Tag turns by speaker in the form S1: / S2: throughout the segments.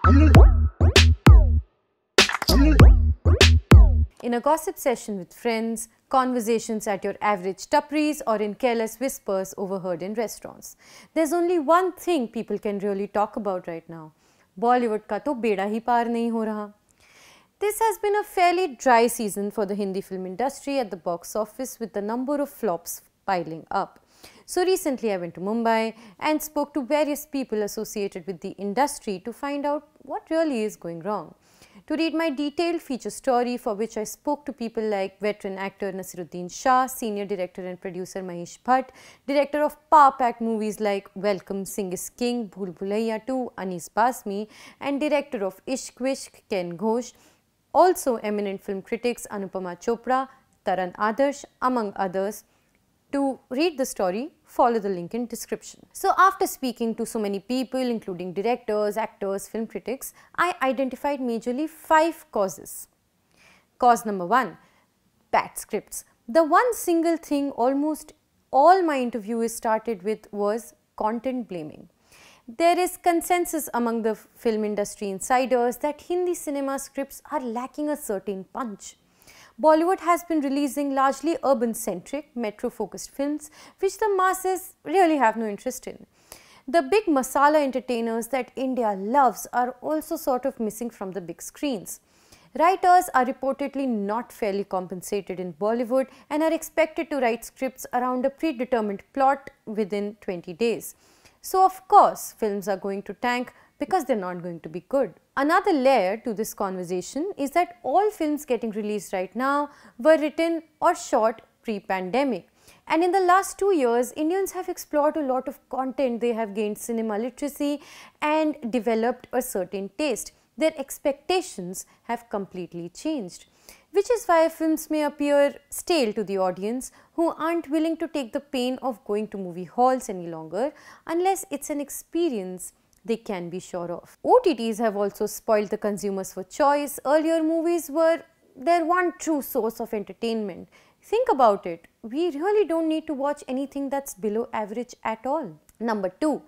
S1: In a gossip session with friends, conversations at your average tapris, or in careless whispers overheard in restaurants, there's only one thing people can really talk about right now. Bollywood ka to beda hi paar nahi ho raha. This has been a fairly dry season for the Hindi film industry at the box office, with the number of flops piling up. So recently I went to Mumbai and spoke to various people associated with the industry to find out what really is going wrong. To read my detailed feature story, for which I spoke to people like veteran actor Nasiruddin Shah, senior director and producer Mahesh Bhatt, director of power-packed movies like Welcome, Sing is King, Bhool Bhulaiya 2, Anis Basmi, and director of Ishq Vishk, Ken Ghosh, also eminent film critics Anupama Chopra, Taran Adarsh, among others. To read the story, follow the link in description. So after speaking to so many people, including directors, actors, film critics, I identified majorly 5 causes. Cause number 1, bad scripts. The one single thing almost all my interviews started with was content blaming. There is consensus among the film industry insiders that Hindi cinema scripts are lacking a certain punch. Bollywood has been releasing largely urban-centric, metro-focused films which the masses really have no interest in. The big masala entertainers that India loves are also sort of missing from the big screens. Writers are reportedly not fairly compensated in Bollywood and are expected to write scripts around a predetermined plot within 20 days. So of course, films are going to tank because they're not going to be good. Another layer to this conversation is that all films getting released right now were written or shot pre-pandemic. And in the last 2 years, Indians have explored a lot of content, they have gained cinema literacy and developed a certain taste. Their expectations have completely changed, which is why films may appear stale to the audience who aren't willing to take the pain of going to movie halls any longer unless it's an experience they can be sure of. OTTs have also spoiled the consumers for choice. Earlier movies were their one true source of entertainment. Think about it, we really don't need to watch anything that's below average at all. Number 2,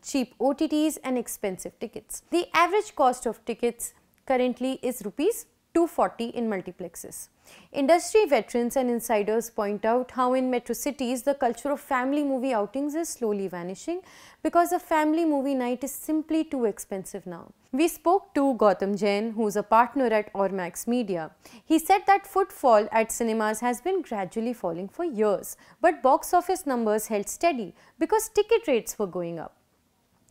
S1: cheap OTTs and expensive tickets. The average cost of tickets currently is Rs. 240 in multiplexes. Industry veterans and insiders point out how in metro cities the culture of family movie outings is slowly vanishing because a family movie night is simply too expensive now. We spoke to Gautam Jain, who is a partner at Ormax Media. He said that footfall at cinemas has been gradually falling for years, but box office numbers held steady because ticket rates were going up.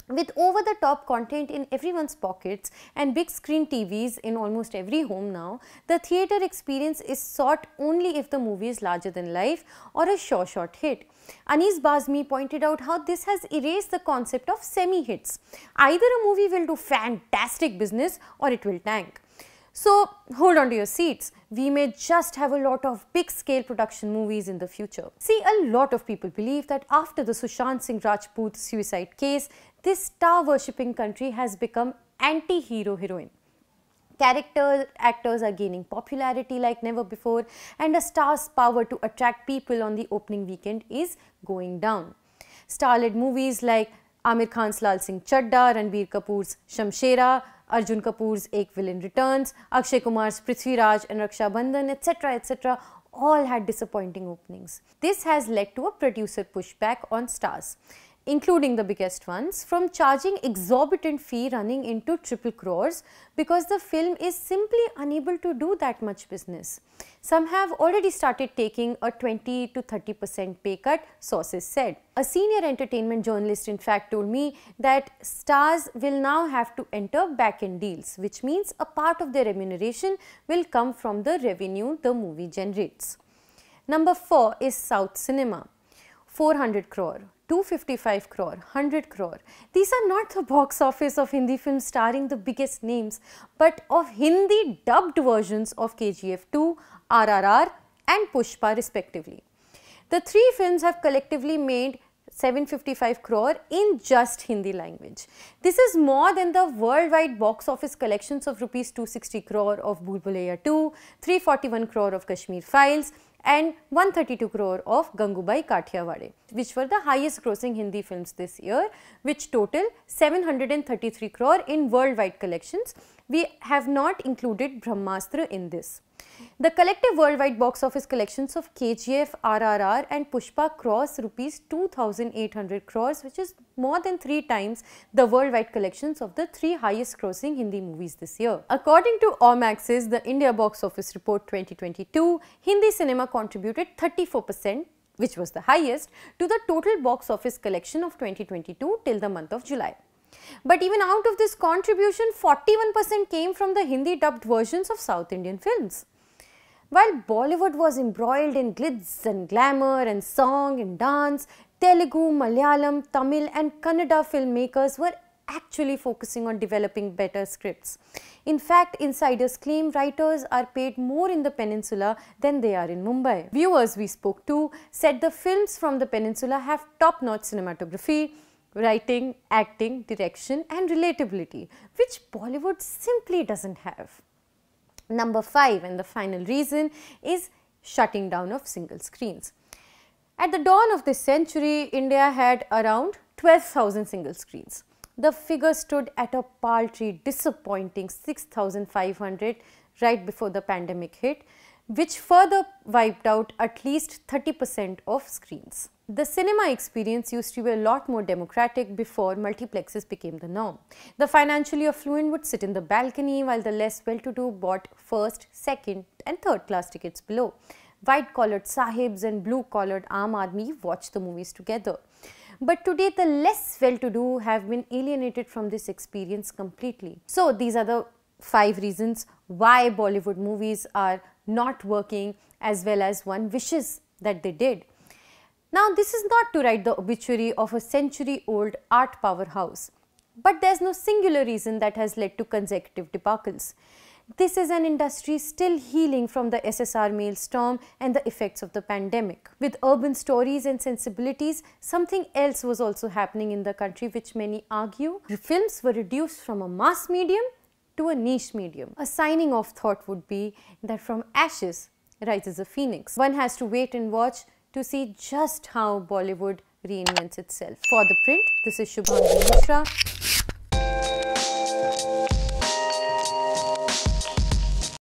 S1: With over-the-top content in everyone's pockets and big screen TVs in almost every home now, the theatre experience is sought only if the movie is larger than life or a sure shot hit. Anis Basmi pointed out how this has erased the concept of semi-hits. Either a movie will do fantastic business or it will tank. So hold on to your seats, we may just have a lot of big scale production movies in the future. See, a lot of people believe that after the Sushant Singh Rajput suicide case, this star worshipping country has become anti-hero heroine. Character actors are gaining popularity like never before, and a star's power to attract people on the opening weekend is going down. Star-led movies like Aamir Khan's Lal Singh Chadda, Ranbir Kapoor's Shamshera, Arjun Kapoor's Ek Villain Returns, Akshay Kumar's Prithviraj and Raksha Bandhan, etc. all had disappointing openings. This has led to a producer pushback on stars, including the biggest ones, from charging exorbitant fee running into triple crores because the film is simply unable to do that much business. Some have already started taking a 20 to 30% pay cut, sources said. A senior entertainment journalist in fact told me that stars will now have to enter back-end deals, which means a part of their remuneration will come from the revenue the movie generates. Number 4 is South cinema. 400 crore. 255 crore, 100 crore. These are not the box office of Hindi films starring the biggest names, but of Hindi dubbed versions of KGF 2, RRR and Pushpa respectively. The 3 films have collectively made 755 crore in just Hindi language. This is more than the worldwide box office collections of Rs 260 crore of Bhool Bhulaiya 2, 341 crore of Kashmir Files and 132 crore of Gangubai Kathiawade, which were the highest grossing Hindi films this year, which total 733 crore in worldwide collections. We have not included Brahmastra in this. The collective worldwide box office collections of KGF, RRR and Pushpa cross rupees 2,800 crores, which is more than 3 times the worldwide collections of the 3 highest grossing Hindi movies this year. According to Omax's The India Box Office Report 2022, Hindi cinema contributed 34%, which was the highest, to the total box office collection of 2022 till the month of July. But even out of this contribution, 41% came from the Hindi dubbed versions of South Indian films. While Bollywood was embroiled in glitz and glamour and song and dance, Telugu, Malayalam, Tamil and Kannada filmmakers were actually focusing on developing better scripts. In fact, insiders claim writers are paid more in the peninsula than they are in Mumbai. Viewers we spoke to said the films from the peninsula have top-notch cinematography, writing, acting, direction and relatability, which Bollywood simply doesn't have. Number 5, and the final reason, is shutting down of single screens. At the dawn of this century, India had around 12,000 single screens. The figure stood at a paltry, disappointing 6,500 right before the pandemic hit, which further wiped out at least 30% of screens. The cinema experience used to be a lot more democratic before multiplexes became the norm. The financially affluent would sit in the balcony while the less well-to-do bought first, second and third class tickets below. White-collared sahibs and blue-collared Aam Aadmi watched the movies together. But today the less well-to-do have been alienated from this experience completely. So these are the 5 reasons why Bollywood movies are not working as well as one wishes that they did. Now, this is not to write the obituary of a century-old art powerhouse, but there's no singular reason that has led to consecutive debacles. This is an industry still healing from the SSR maelstrom and the effects of the pandemic. With urban stories and sensibilities, something else was also happening in the country, which many argue. Films were reduced from a mass medium to a niche medium. A signing off thought would be that from ashes rises a phoenix. One has to wait and watch to see just how Bollywood reinvents itself. For The Print, this is Shubhangi Misra.